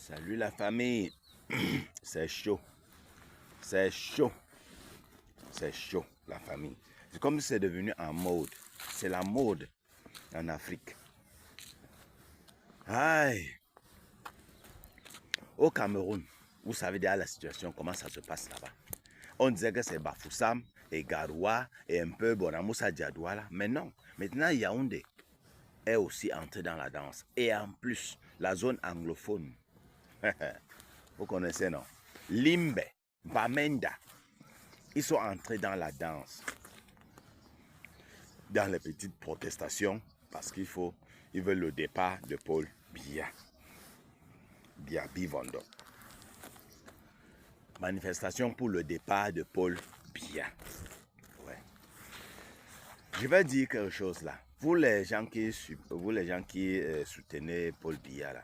Salut la famille. C'est chaud. C'est chaud. C'est chaud, la famille. C'est comme si c'est devenu en mode. C'est la mode en Afrique. Aïe. Au Cameroun, vous savez déjà la situation, comment ça se passe là-bas. On disait que c'est Bafoussam et Garoua et un peu Bonamoussa Diadoua. Mais non, maintenant Yaoundé est aussi entré dans la danse. Et en plus, la zone anglophone. Vous connaissez, non? Limbe, Bamenda, ils sont entrés dans la danse. Dans les petites protestations, parce ils veulent le départ de Paul Biya. Biya Bivondo. Manifestation pour le départ de Paul Biya. Ouais. Je vais dire quelque chose là. Vous les gens qui soutenez Paul Biya là.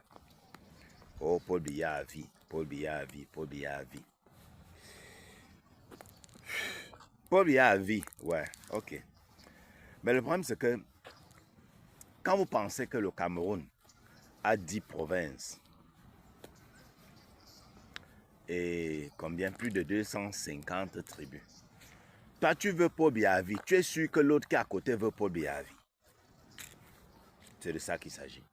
Oh, Paul Biya à vie. Paul Biya à vie. Paul Biya à vie. Paul Biya à vie. Ouais, ok. Mais le problème c'est que quand vous pensez que le Cameroun a 10 provinces et combien, plus de 250 tribus. Toi, tu veux Paul Biya à vie. Tu es sûr que l'autre qui est à côté veut Paul Biya à vie. C'est de ça qu'il s'agit.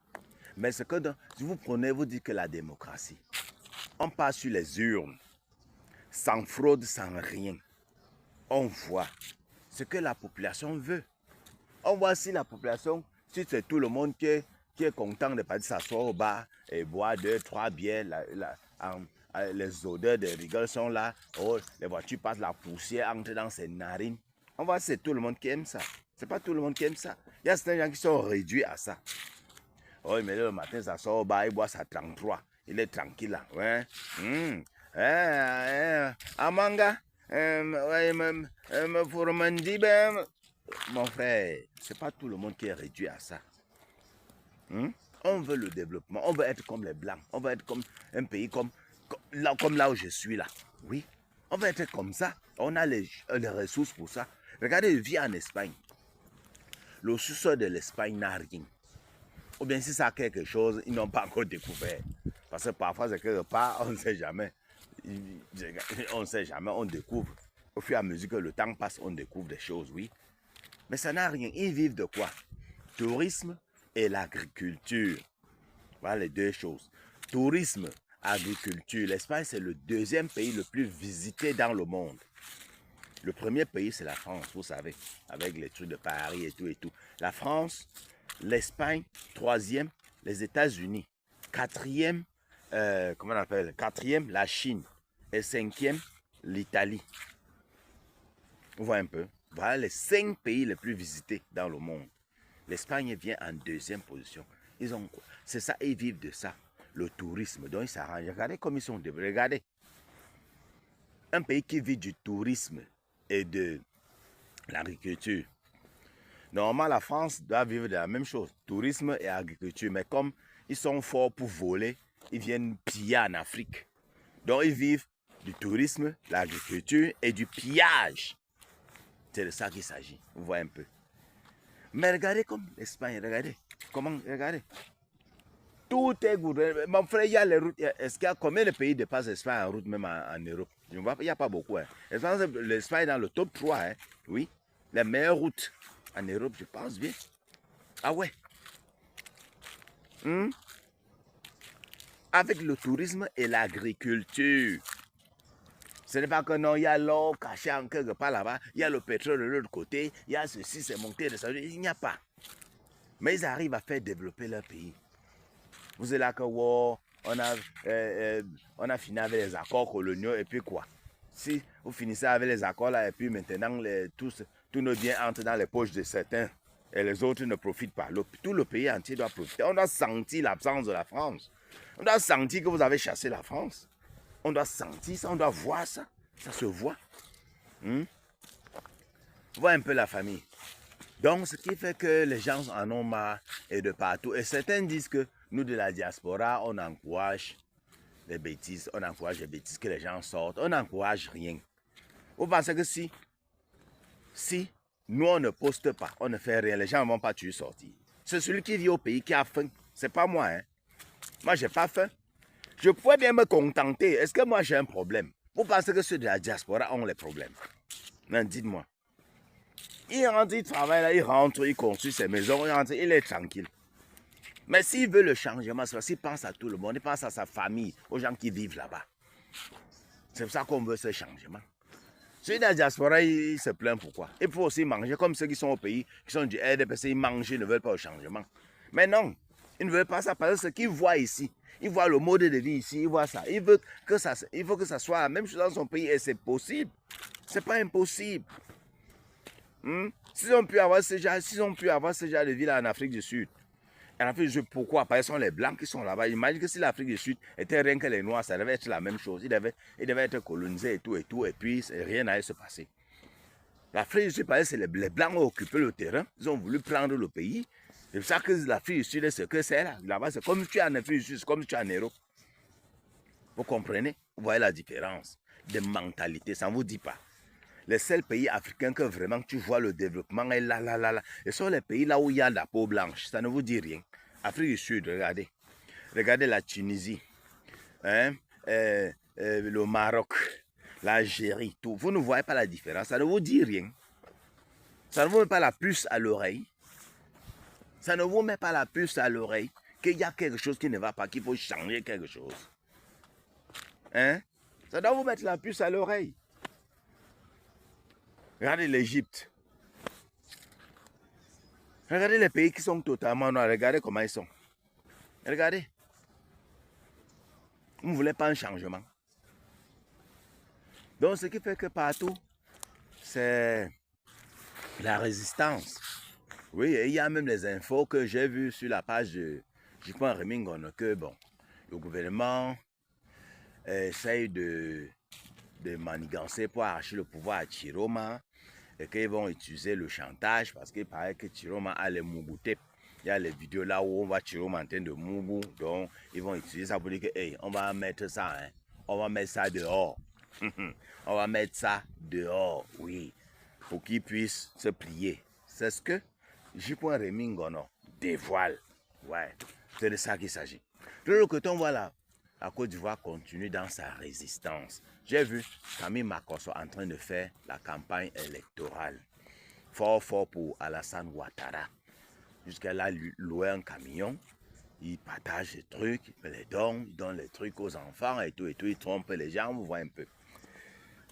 Mais ce que si vous prenez, vous dites que la démocratie, on passe sur les urnes, sans fraude, sans rien. On voit ce que la population veut. On voit si la population, si c'est tout le monde qui est content de partir s'asseoir au bar et boire 2, 3 bières, les odeurs de rigueur sont là, oh, les voitures passent, la poussière entre dans ses narines. On voit si c'est tout le monde qui aime ça. C'est pas tout le monde qui aime ça. Il y a certains gens qui sont réduits à ça. Oh, mais le matin, ça sort au bar, il boit sa 33. Il est tranquille là. Ouais. Amanga. Mon frère, c'est pas tout le monde qui est réduit à ça. On veut le développement, on veut être comme les Blancs, on veut être comme un pays comme là où je suis là. Oui, on veut être comme ça. On a les ressources pour ça. Regardez, je vis en Espagne. Le sous-sol de l'Espagne n'a rien. Ou bien si ça a quelque chose, ils n'ont pas encore découvert. Parce que parfois, c'est quelque part, on ne sait jamais. On ne sait jamais, on découvre. Au fur et à mesure que le temps passe, on découvre des choses, oui. Mais ça n'a rien. Ils vivent de quoi? Tourisme et l'agriculture. Voilà les deux choses. Tourisme, agriculture. L'Espagne, c'est le deuxième pays le plus visité dans le monde. Le premier pays, c'est la France, vous savez, avec les trucs de Paris et tout et tout. La France, l'Espagne, troisième, les États-Unis. Quatrième, comment on appelle? Quatrième, la Chine. Et cinquième, l'Italie. Vous voyez un peu? Voilà les 5 pays les plus visités dans le monde. L'Espagne vient en deuxième position. Ils ont quoi? C'est ça, ils vivent de ça. Le tourisme, donc ils s'arrangent. Regardez comme ils sont développés. Regardez. Un pays qui vit du tourisme et de l'agriculture. Normalement, la France doit vivre de la même chose. Tourisme et agriculture. Mais comme ils sont forts pour voler, ils viennent piller en Afrique. Donc ils vivent du tourisme, l'agriculture et du pillage. C'est de ça qu'il s'agit. Vous voyez un peu. Mais regardez comme l'Espagne, regardez. Comment, regardez. Tout est gouverné. Mon frère, il y a les routes. Est-ce qu'il y a combien de pays dépassent l'Espagne en route, même en Europe? Je ne vois pas, il n'y a pas beaucoup. Hein. L'Espagne est dans le top 3. Hein. Oui. Les meilleures routes en Europe, je pense bien. Ah ouais. Avec le tourisme et l'agriculture. Ce n'est pas que non, il y a l'or caché en quelque part là-bas, il y a le pétrole de l'autre côté, il y a ceci, c'est monté de ça. Il n'y a pas. Mais ils arrivent à faire développer leur pays. Vous êtes là que wow, on a fini avec les accords coloniaux et puis quoi? Si vous finissez avec les accords là et puis maintenant tous nos biens entrent dans les poches de certains et les autres ne profitent pas. Tout le pays entier doit profiter. On doit sentir l'absence de la France. On doit sentir que vous avez chassé la France. On doit sentir ça, on doit voir ça. Ça se voit. Vois un peu la famille. Donc, ce qui fait que les gens en ont marre et de partout. Et certains disent que nous, de la diaspora, on encourage les bêtises. On encourage les bêtises, que les gens sortent. On n'encourage rien. Vous pensez que si nous, on ne poste pas, on ne fait rien, les gens ne vont pas tuer sortir. C'est celui qui vit au pays qui a faim. C'est pas moi. Hein. Moi, je n'ai pas faim. Je pourrais bien me contenter. Est-ce que moi j'ai un problème? Vous pensez que ceux de la diaspora ont les problèmes? Non, dites-moi. Il rentre, il travaille là, il rentre, il construit ses maisons, il rentre, il est tranquille. Mais s'il veut le changement, c'est parce qu'il pense à tout le monde, il pense à sa famille, aux gens qui vivent là-bas. C'est pour ça qu'on veut ce changement. Ceux de la diaspora, ils se plaignent pourquoi? Il faut aussi manger, comme ceux qui sont au pays, qui sont du RDPC, ils mangent, ils ne veulent pas le changement. Mais non, ils ne veulent pas ça parce que ce qu'ils voient ici, ils voient le mode de vie ici, ils voient ça. Il faut que ça soit la même chose dans son pays et c'est possible. C'est pas impossible. S'ils ont pu avoir ce genre de vie là en Afrique du Sud, en Afrique du Sud, pourquoi? Parce que ce sont les Blancs qui sont là-bas. Imagine que si l'Afrique du Sud était rien que les Noirs, ça devait être la même chose. Ils devaient être colonisés et tout, et puis rien n'allait se passer. L'Afrique du Sud, parce que les Blancs ont occupé le terrain, ils ont voulu prendre le pays. C'est pour ça que l'Afrique du Sud est ce que c'est là. Là-bas, c'est comme tu es en Afrique du Sud, c'est comme tu es en Europe. Vous comprenez? Vous voyez la différence de mentalité, ça ne vous dit pas. Les seuls pays africains que vraiment tu vois le développement est là. Ce sont les pays là où il y a la peau blanche. Ça ne vous dit rien. Afrique du Sud, regardez. Regardez la Tunisie, le Maroc, l'Algérie, tout. Vous ne voyez pas la différence. Ça ne vous dit rien. Ça ne vous met pas la puce à l'oreille. Ça ne vous met pas la puce à l'oreille qu'il y a quelque chose qui ne va pas, qu'il faut changer quelque chose. Ça doit vous mettre la puce à l'oreille. Regardez l'Égypte. Regardez les pays qui sont totalement noirs. Regardez comment ils sont. Regardez. Vous ne voulez pas un changement. Donc, ce qui fait que partout, c'est la résistance. Oui, et il y a même les infos que j'ai vues sur la page de Jupon Remingon que, bon, le gouvernement essaye de manigancer pour arracher le pouvoir à Chiroma et qu'ils vont utiliser le chantage parce qu'il paraît que Chiroma a les Moubouté. Il y a les vidéos là où on voit Chiroma en train de Moubou. Donc, ils vont utiliser ça pour dire que, hey, on va mettre ça, on va mettre ça dehors. On va mettre ça dehors, oui, pour qu'ils puissent se plier. C'est ce que Jupon Remingono dévoile. Ouais, c'est de ça qu'il s'agit. De l'autre côté, on voit la Côte d'Ivoire continue dans sa résistance. J'ai vu Camille Makosso en train de faire la campagne électorale. Fort pour Alassane Ouattara. Jusqu'à là, il louait un camion, il partage des trucs, il fait les dons, il donne les trucs aux enfants et tout, il trompe les gens, vous voyez un peu.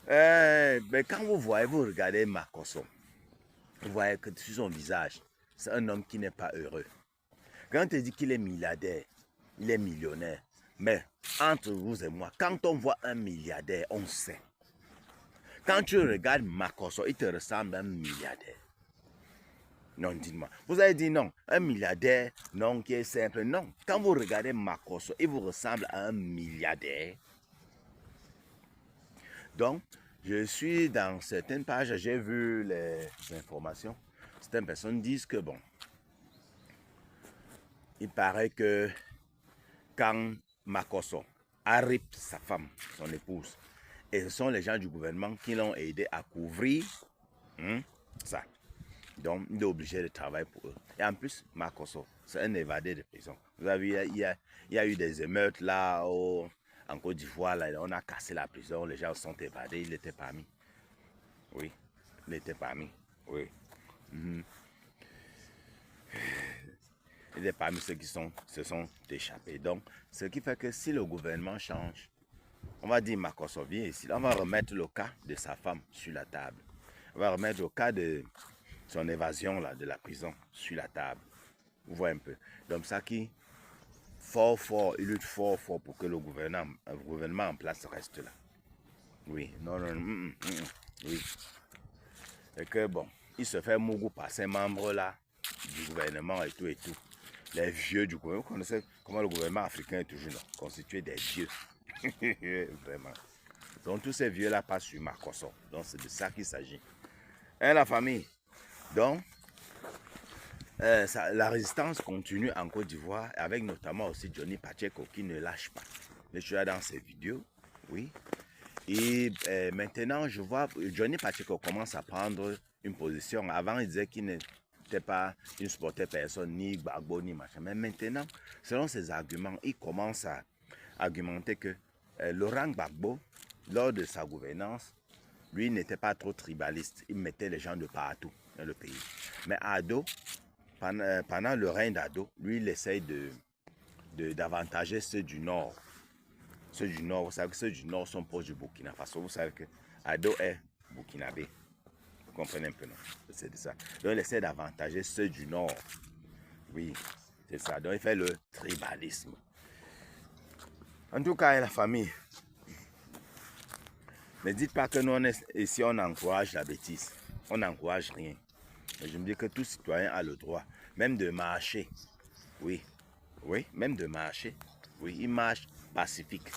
Mais quand vous regardez Makosso, vous voyez que sur son visage, c'est un homme qui n'est pas heureux. Quand on te dit qu'il est milliardaire, il est millionnaire, mais entre vous et moi, quand on voit un milliardaire, on sait. Quand tu regardes Makosso, il te ressemble à un milliardaire. Non, dites-moi. Vous avez dit non, un milliardaire, non, qui est simple. Non, quand vous regardez Makosso, il vous ressemble à un milliardaire. Donc, je suis dans certaines pages, j'ai vu les informations. Certaines personnes disent que bon, il paraît que quand Makosso arrive sa femme, son épouse, et ce sont les gens du gouvernement qui l'ont aidé à couvrir ça. Donc, il est obligé de travailler pour eux. Et en plus, Makosso, c'est un évadé de prison. Vous avez vu, il y a eu des émeutes là en Côte d'Ivoire. On a cassé la prison, les gens sont évadés. Il était parmi. Oui, il était parmi. Oui. Il est parmi ceux qui se sont échappés. Donc, ce qui fait que si le gouvernement change, on va dire Makosso vient ici, on va remettre le cas de sa femme sur la table. On va remettre le cas de son évasion là, de la prison sur la table. Vous voyez un peu. Donc ça qui, il lutte fort pour que le gouvernement en place reste là. Oui, non, oui. Et que bon, il se fait mougou par ces membres là du gouvernement et tout. Les vieux du gouvernement, vous connaissez comment le gouvernement africain est toujours constitué des vieux. Vraiment. Donc tous ces vieux là passent sur Makosso. Donc c'est de ça qu'il s'agit. Et la famille. Donc, la résistance continue en Côte d'Ivoire, avec notamment aussi Johnny Pacheco qui ne lâche pas. Je suis là dans ses vidéos, oui. Et maintenant, je vois Johnny Pacheco commence à prendre une position. Avant, il disait qu'il n'était pas, il ne supportait personne, ni Gbagbo, ni machin. Mais maintenant, selon ses arguments, il commence argumenté que Laurent Gbagbo, lors de sa gouvernance, lui n'était pas trop tribaliste. Il mettait les gens de partout dans le pays. Mais Ado, pendant le règne d'Ado, lui, il essaye d'avantager ceux du Nord. Ceux du Nord, vous savez que ceux du Nord sont proches du Burkina Faso. Vous savez que Ado est burkinabé. Vous comprenez un peu, non? C'est de ça. Donc, il essaie d'avantager ceux du Nord. Oui, c'est ça. Donc, il fait le tribalisme. En tout cas, la famille, ne dites pas que nous, ici, on encourage la bêtise. On n'encourage rien. Mais je me dis que tout citoyen a le droit, même de marcher. Oui, oui, même de marcher. Oui, il marche pacifique.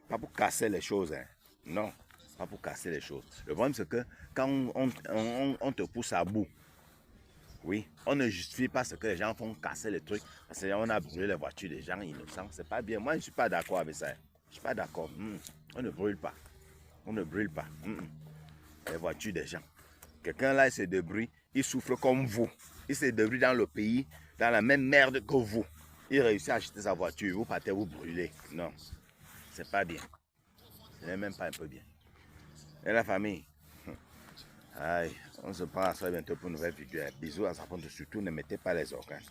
Pas pour casser les choses, hein. Non, pas pour casser les choses. Le problème, c'est que quand on te pousse à bout, oui, on ne justifie pas ce que les gens font casser les trucs. Parce qu'on a brûlé les voitures des gens innocents. C'est pas bien. Moi, je ne suis pas d'accord avec ça. Je ne suis pas d'accord. On ne brûle pas. On ne brûle pas. Les voitures des gens. Quelqu'un là, il se débrouille. Il souffre comme vous. Il se débrouille dans le pays, dans la même merde que vous. Il réussit à acheter sa voiture. Vous partez, vous brûlez. Non, c'est pas bien. Ce n'est même pas un peu bien. Et la famille, aïe, on se prend à soi bientôt pour une nouvelle vidéo. Bisous à sa femme, surtout ne mettez pas les organes.